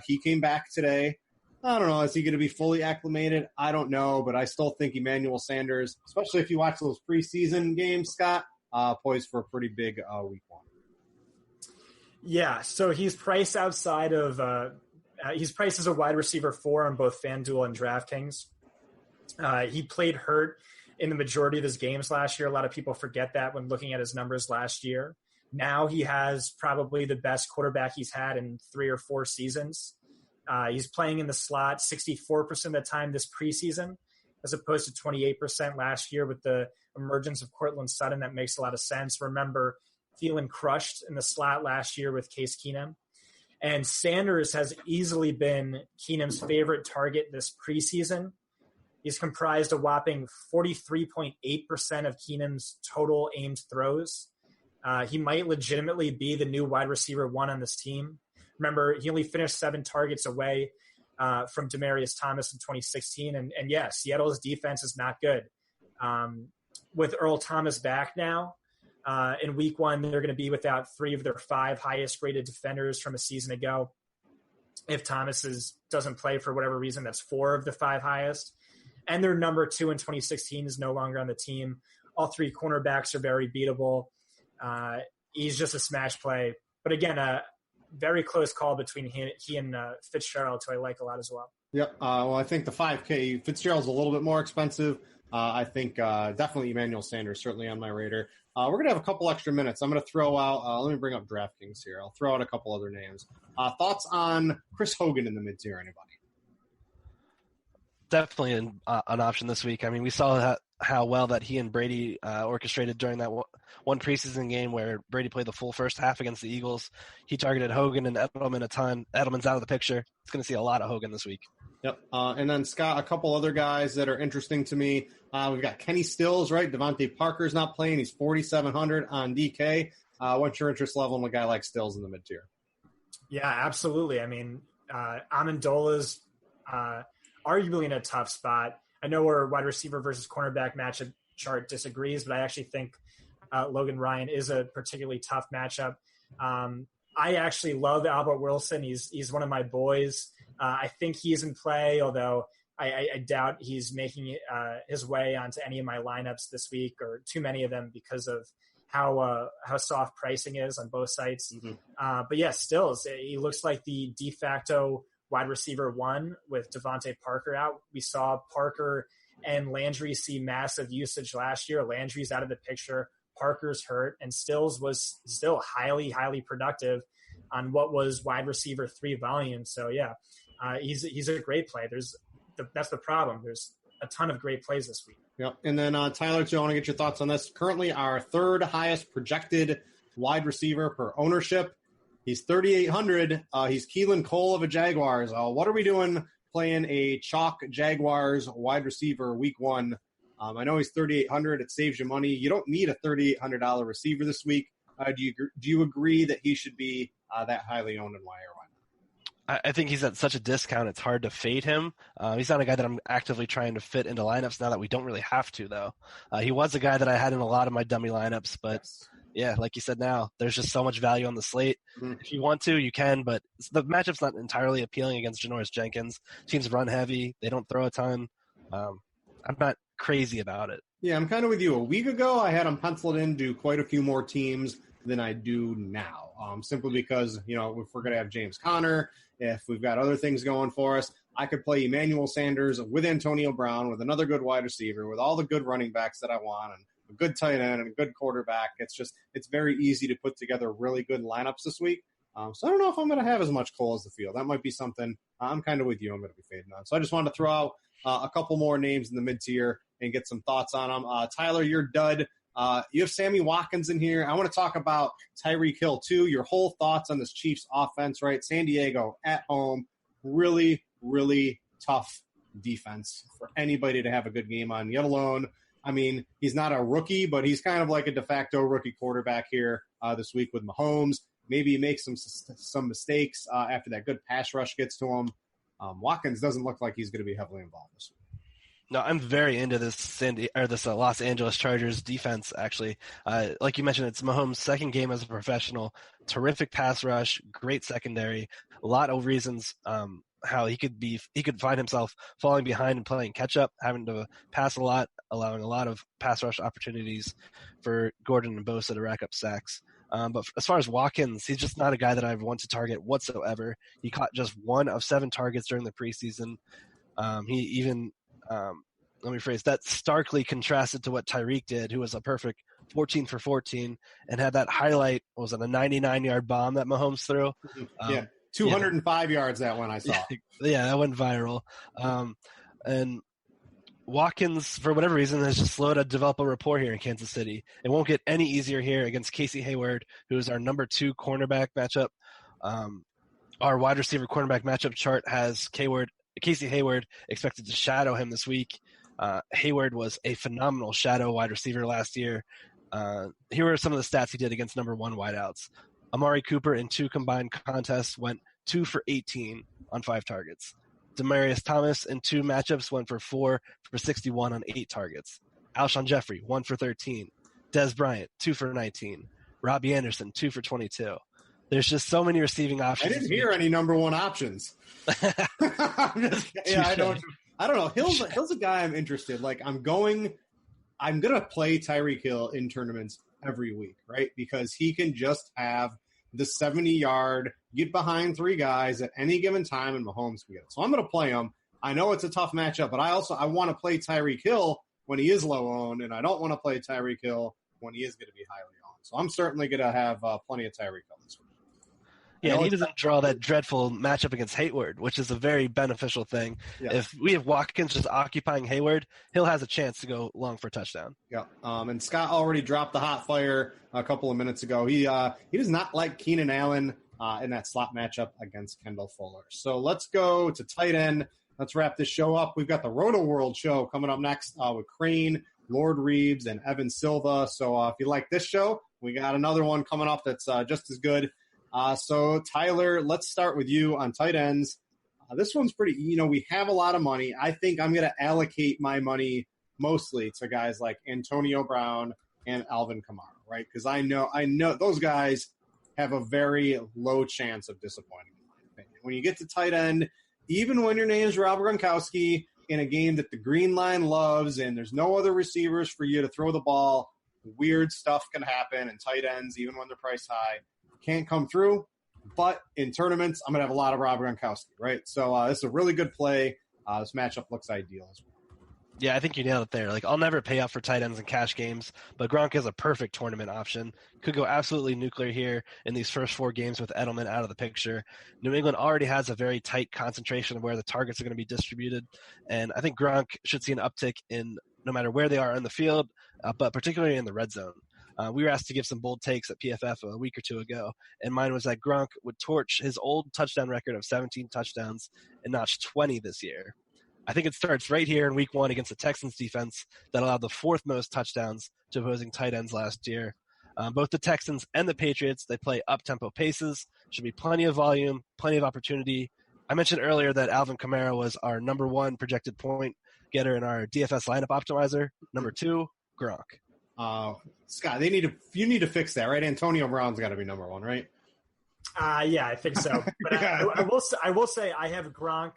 He came back today. I don't know. Is he going to be fully acclimated? I don't know, but I still think Emmanuel Sanders, especially if you watch those preseason games, Scott, poised for a pretty big week 1. Yeah, so he's priced outside of he's priced as a wide receiver 4 on both FanDuel and DraftKings. He played hurt in the majority of his games last year. A lot of people forget that when looking at his numbers last year. Now he has probably the best quarterback he's had in 3 or 4 seasons. He's playing in the slot 64% of the time this preseason, as opposed to 28% last year with the emergence of Cortland Sutton. That makes a lot of sense. Remember, Thielen crushed in the slot last year with Case Keenum. And Sanders has easily been Keenum's favorite target this preseason. He's comprised a whopping 43.8% of Keenum's total aimed throws. He might legitimately be the new wide receiver 1 on this team. Remember, he only finished 7 targets away from Demaryius Thomas in 2016. And yeah, Seattle's defense is not good. With Earl Thomas back now, in week 1, they're going to be without 3 of their 5 highest rated defenders from a season ago. If Thomas doesn't play for whatever reason, that's 4 of the 5 highest. And their number 2 in 2016 is no longer on the team. All 3 cornerbacks are very beatable. He's just a smash play. But again, very close call between he and Fitzgerald, who I like a lot as well. Yep. Well, I think the 5K, Fitzgerald's a little bit more expensive. I think definitely Emmanuel Sanders, certainly on my radar. We're going to have a couple extra minutes. I'm going to throw out, let me bring up DraftKings here. I'll throw out a couple other names. Thoughts on Chris Hogan in the mid-tier, anybody? Definitely an option this week. I mean, we saw how well that he and Brady orchestrated during that one preseason game where Brady played the full first half against the Eagles. He targeted Hogan and Edelman a ton. Edelman's out of the picture. It's going to see a lot of Hogan this week. Yep. And then, Scott, a couple other guys that are interesting to me. We've got Kenny Stills, right? Devontae Parker's not playing. He's 4,700 on DK. What's your interest level in a guy like Stills in the mid-tier? Yeah, absolutely. I mean, Amendola's arguably in a tough spot. I know our wide receiver versus cornerback matchup chart disagrees, but I actually think Logan Ryan is a particularly tough matchup. I actually love Albert Wilson. He's one of my boys. I think he's in play, although I doubt he's making his way onto any of my lineups this week, or too many of them, because of how soft pricing is on both sites. Mm-hmm. But yeah, still, he looks like the de facto wide receiver 1 with Devontae Parker out. We saw Parker and Landry see massive usage last year. Landry's out of the picture. Parker's hurt, and Stills was still highly, highly productive on what was wide receiver 3 volume. So yeah, he's a great play. That's the problem. There's a ton of great plays this week. Yep. And then Tyler, too, I want to get your thoughts on this. Currently, our 3rd highest projected wide receiver per ownership He's 3,800. He's Keelan Cole of the Jaguars. What are we doing playing a chalk Jaguars wide receiver week 1? I know he's 3,800. It saves you money. You don't need a $3,800 receiver this week. Do you agree that he should be that highly owned, and why or why not? I think he's at such a discount, it's hard to fade him. He's not a guy that I'm actively trying to fit into lineups now that we don't really have to, though. He was a guy that I had in a lot of my dummy lineups, but Yes. yeah, like you said now, there's just so much value on the slate. Mhm. If you want to, you can, but the matchup's not entirely appealing against Janoris Jenkins. Teams run heavy. They don't throw a ton. I'm not crazy about it. Yeah, I'm kind of with you. A week ago, I had him penciled in to quite a few more teams than I do now, simply because, if we're going to have James Conner, if we've got other things going for us, I could play Emmanuel Sanders with Antonio Brown, with another good wide receiver, with all the good running backs that I want, and a good tight end and a good quarterback. It's very easy to put together really good lineups this week. So I don't know if I'm going to have as much Cole as the field. That might be something I'm kind of with you. I'm going to be fading on. So I just wanted to throw out a couple more names in the mid-tier and get some thoughts on them. Tyler, you're dud. You have Sammy Watkins in here. I want to talk about Tyreek Hill, too. Your whole thoughts on this Chiefs offense, right? San Diego at home. Really, really tough defense for anybody to have a good game on, yet alone. I mean, he's not a rookie, but he's kind of like a de facto rookie quarterback here this week with Mahomes. Maybe he makes some mistakes after that good pass rush gets to him. Watkins doesn't look like he's going to be heavily involved this week. No, I'm very into this Los Angeles Chargers defense, actually. Like you mentioned, it's Mahomes' second game as a professional. Terrific pass rush, great secondary. A lot of reasons how he could find himself falling behind and playing catch up, having to pass a lot, allowing a lot of pass rush opportunities for Gordon and Bosa to rack up sacks. But as far as Watkins, he's just not a guy that I want to target whatsoever. He caught just 1 of 7 targets during the preseason. He even let me phrase that starkly contrasted to what Tyreek did, who was a perfect 14 for 14 and had that highlight. Was it a 99-yard bomb that Mahomes threw? 205 yards that one I saw. Yeah, that went viral. And Watkins, for whatever reason, has just slow to develop a rapport here in Kansas City. It won't get any easier here against Casey Hayward, who is our number 2 cornerback matchup. Our wide receiver cornerback matchup chart has Casey Hayward expected to shadow him this week. Hayward was a phenomenal shadow wide receiver last year. Here are some of the stats he did against number 1 wideouts. Amari Cooper in 2 combined contests went 2 for 18 on 5 targets. Demaryius Thomas in 2 matchups went for 4 for 61 on 8 targets. Alshon Jeffrey, 1 for 13. Dez Bryant, 2 for 19. Robbie Anderson, 2 for 22. There's just so many receiving options. I didn't hear any number 1 options. I don't know. Hill's a guy I'm interested. Like I'm gonna play Tyreek Hill in tournaments every week, right? Because he can just have the 70-yard get behind 3 guys at any given time, and Mahomes can get it. So I'm gonna play him. I know it's a tough matchup, but I want to play Tyreek Hill when he is low owned, and I don't want to play Tyreek Hill when he is going to be highly owned. So I'm certainly going to have plenty of Tyreek Hill this week. Yeah, and he doesn't draw that dreadful matchup against Hayward, which is a very beneficial thing. Yeah. If we have Watkins just occupying Hayward, Hill has a chance to go long for a touchdown. Yeah, and Scott already dropped the hot fire a couple of minutes ago. He does not like Keenan Allen in that slot matchup against Kendall Fuller. So let's go to tight end. Let's wrap this show up. We've got the Roto World show coming up next with Crane, Lord Reeves, and Evan Silva. So if you like this show, we got another one coming up that's just as good. So, Tyler, let's start with you on tight ends. This one's pretty, we have a lot of money. I think I'm going to allocate my money mostly to guys like Antonio Brown and Alvin Kamara, right? Because I know those guys have a very low chance of disappointing, in my opinion. When you get to tight end, even when your name is Rob Gronkowski in a game that the Green Line loves and there's no other receivers for you to throw the ball, weird stuff can happen in tight ends, even when they're priced high. Can't come through, but in tournaments, I'm going to have a lot of Rob Gronkowski, right? So this is a really good play. This matchup looks ideal as well. Yeah, I think you nailed it there. Like, I'll never pay up for tight ends in cash games, but Gronk is a perfect tournament option. Could go absolutely nuclear here in these first 4 games with Edelman out of the picture. New England already has a very tight concentration of where the targets are going to be distributed, and I think Gronk should see an uptick in no matter where they are in the field, but particularly in the red zone. We were asked to give some bold takes at PFF a week or two ago, and mine was that Gronk would torch his old touchdown record of 17 touchdowns and notch 20 this year. I think it starts right here in week 1 against the Texans defense that allowed the 4th most touchdowns to opposing tight ends last year. Both the Texans and the Patriots, they play up-tempo paces. Should be plenty of volume, plenty of opportunity. I mentioned earlier that Alvin Kamara was our number 1 projected point getter in our DFS lineup optimizer. Number 2, Gronk. Scott, you need to fix that, right? Antonio Brown's got to be number 1, right? Yeah, I think so. But Yeah. I will say I have Gronk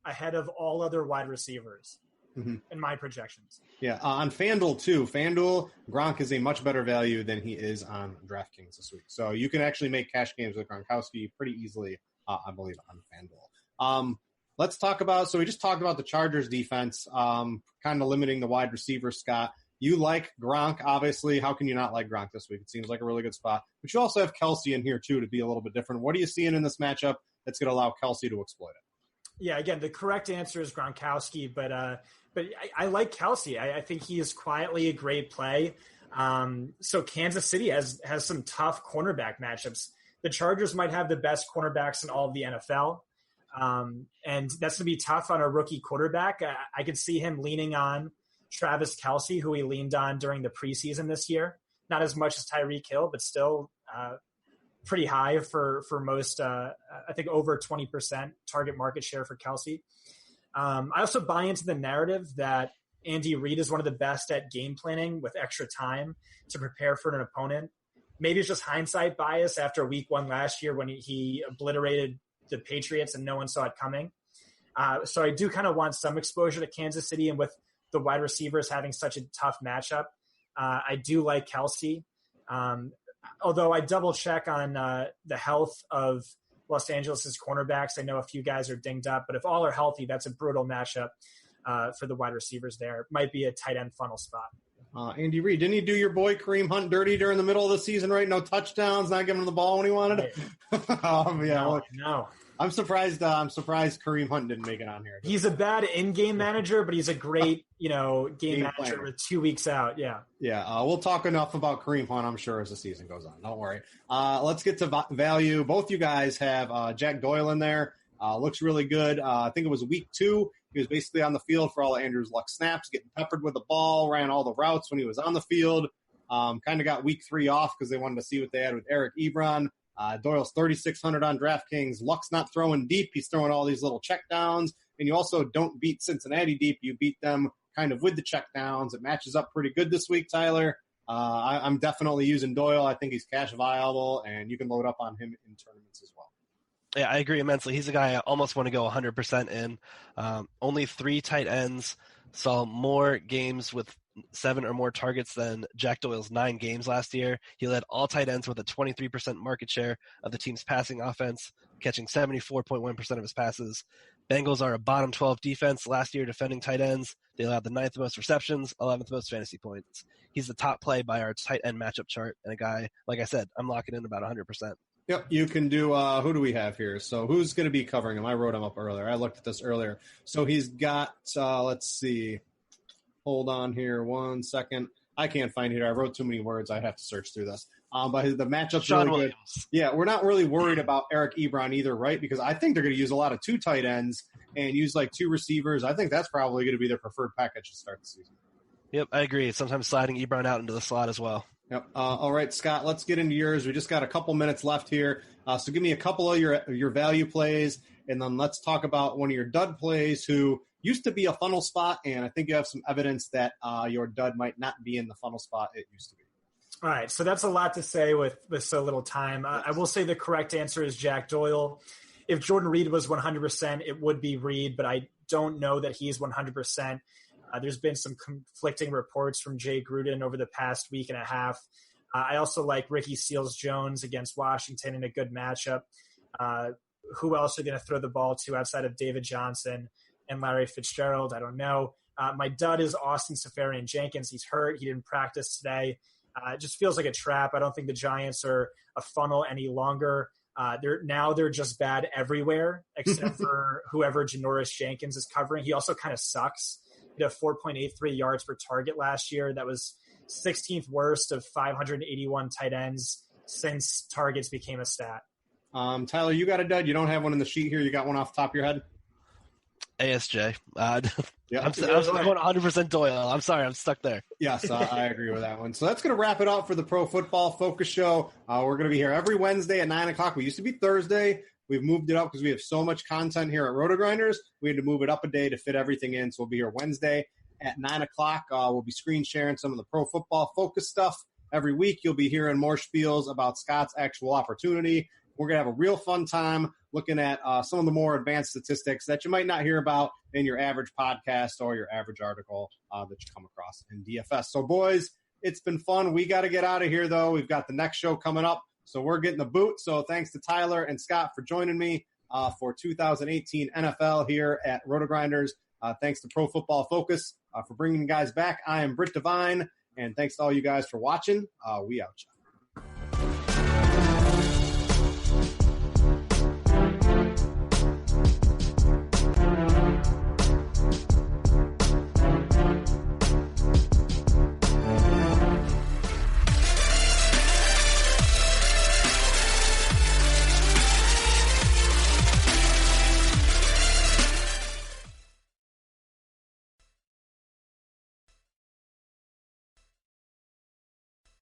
ahead of all other wide receivers in my projections. Yeah, on FanDuel too. FanDuel, Gronk is a much better value than he is on DraftKings this week. So you can actually make cash games with Gronkowski pretty easily, I believe, on FanDuel. Let's talk about – so we just talked about the Chargers defense, kind of limiting the wide receiver, Scott. You like Gronk, obviously. How can you not like Gronk this week? It seems like a really good spot. But you also have Kelsey in here, too, to be a little bit different. What are you seeing in this matchup that's going to allow Kelsey to exploit it? Yeah, again, the correct answer is Gronkowski, but I like Kelsey. I think he is quietly a great play. So Kansas City has some tough cornerback matchups. The Chargers might have the best cornerbacks in all of the NFL, and that's going to be tough on a rookie quarterback. I could see him leaning on Travis Kelsey, who he leaned on during the preseason this year. Not as much as Tyreek Hill, but still pretty high for most, I think over 20% target market share for Kelsey. I also buy into the narrative that Andy Reid is one of the best at game planning with extra time to prepare for an opponent. Maybe it's just hindsight bias after week 1 last year when he obliterated the Patriots and no one saw it coming. So I do kind of want some exposure to Kansas City, and with the wide receivers having such a tough matchup, I do like Kelsey. Although I double check on the health of Los Angeles' cornerbacks. I know a few guys are dinged up, but if all are healthy, that's a brutal matchup for the wide receivers there. It might be a tight end funnel spot. Andy Reid, didn't he do your boy Kareem Hunt dirty during the middle of the season, right? No touchdowns, not giving him the ball when he wanted it? No. I'm surprised Kareem Hunt didn't make it on here. He's a bad in-game manager, but he's a great, game manager planner. with 2 weeks out. Yeah. Yeah. We'll talk enough about Kareem Hunt, I'm sure, as the season goes on. Don't worry. Let's get to value. Both you guys have Jack Doyle in there. Looks really good. I think it was week 2. He was basically on the field for all of Andrew Luck's snaps, getting peppered with the ball, ran all the routes when he was on the field. Kind of got week 3 off because they wanted to see what they had with Eric Ebron. Doyle's 3,600 on DraftKings. Luck's not throwing deep. He's throwing all these little checkdowns. And you also don't beat Cincinnati deep. You beat them kind of with the checkdowns. It matches up pretty good this week, Tyler. I'm definitely using Doyle. I think he's cash viable, and you can load up on him in tournaments as well. Yeah, I agree immensely. He's a guy I almost want to go 100% in. Only 3 tight ends saw more games with 7 or more targets than Jack Doyle's 9 games last year. He led all tight ends with a 23% market share of the team's passing offense, catching 74.1% of his passes. Bengals are a bottom 12 defense last year defending tight ends. They allowed the 9th most receptions, 11th most fantasy points. He's the top play by our tight end matchup chart, and a guy, like I said, I'm locking in about 100%. Yep, you can do who do we have here? So who's going to be covering him? I wrote him up earlier. I looked at this earlier. So he's got, let's see. Hold on here 1 second. I can't find it here. I wrote too many words. I have to search through this. But the matchup's Sean really Williams. good. Yeah, we're not really worried about Eric Ebron either, right? Because I think they're going to use a lot of 2 tight ends and use like 2 receivers. I think that's probably going to be their preferred package to start the season. Yep, I agree. Sometimes sliding Ebron out into the slot as well. Yep. All right, Scott, let's get into yours. We just got a couple minutes left here. So give me a couple of your value plays, and then let's talk about one of your dud plays who used to be a funnel spot, and I think you have some evidence that your dud might not be in the funnel spot it used to be. All right, so that's a lot to say with so little time. I will say the correct answer is Jack Doyle. If Jordan Reed was 100%, it would be Reed, but I don't know that he's 100%. There's been some conflicting reports from Jay Gruden over the past week and a half. I also like Ricky Seals-Jones against Washington in a good matchup. Who else are going to throw the ball to outside of David Johnson and Larry Fitzgerald? I don't know. My dud is Austin Seferian-Jenkins. He's hurt. He didn't practice today. It just feels like a trap. I don't think the Giants are a funnel any longer. They're just bad everywhere except for whoever Janoris Jenkins is covering. He also kind of sucks. He had 4.83 yards per target last year. That was 16th worst of 581 tight ends since targets became a stat. Tyler, you got a dud. You don't have one in the sheet here. You got one off the top of your head? ASJ. Yeah. I'm going 100% Doyle. I'm sorry. I'm stuck there. Yes, I agree with that one. So that's going to wrap it up for the Pro Football Focus Show. We're going to be here every Wednesday at 9 o'clock. We used to be Thursday. We've moved it up because we have so much content here at RotoGrinders. We had to move it up a day to fit everything in. So we'll be here Wednesday at 9 o'clock. We'll be screen sharing some of the Pro Football Focus stuff. Every week you'll be hearing more spiels about Scott's actual opportunity. We're going to have a real fun time looking at some of the more advanced statistics that you might not hear about in your average podcast or your average article that you come across in DFS. So, boys, it's been fun. We got to get out of here, though. We've got the next show coming up, so we're getting the boot. So thanks to Tyler and Scott for joining me for 2018 NFL here at RotoGrinders. Thanks to Pro Football Focus for bringing you guys back. I am Britt Devine, and thanks to all you guys for watching. We out.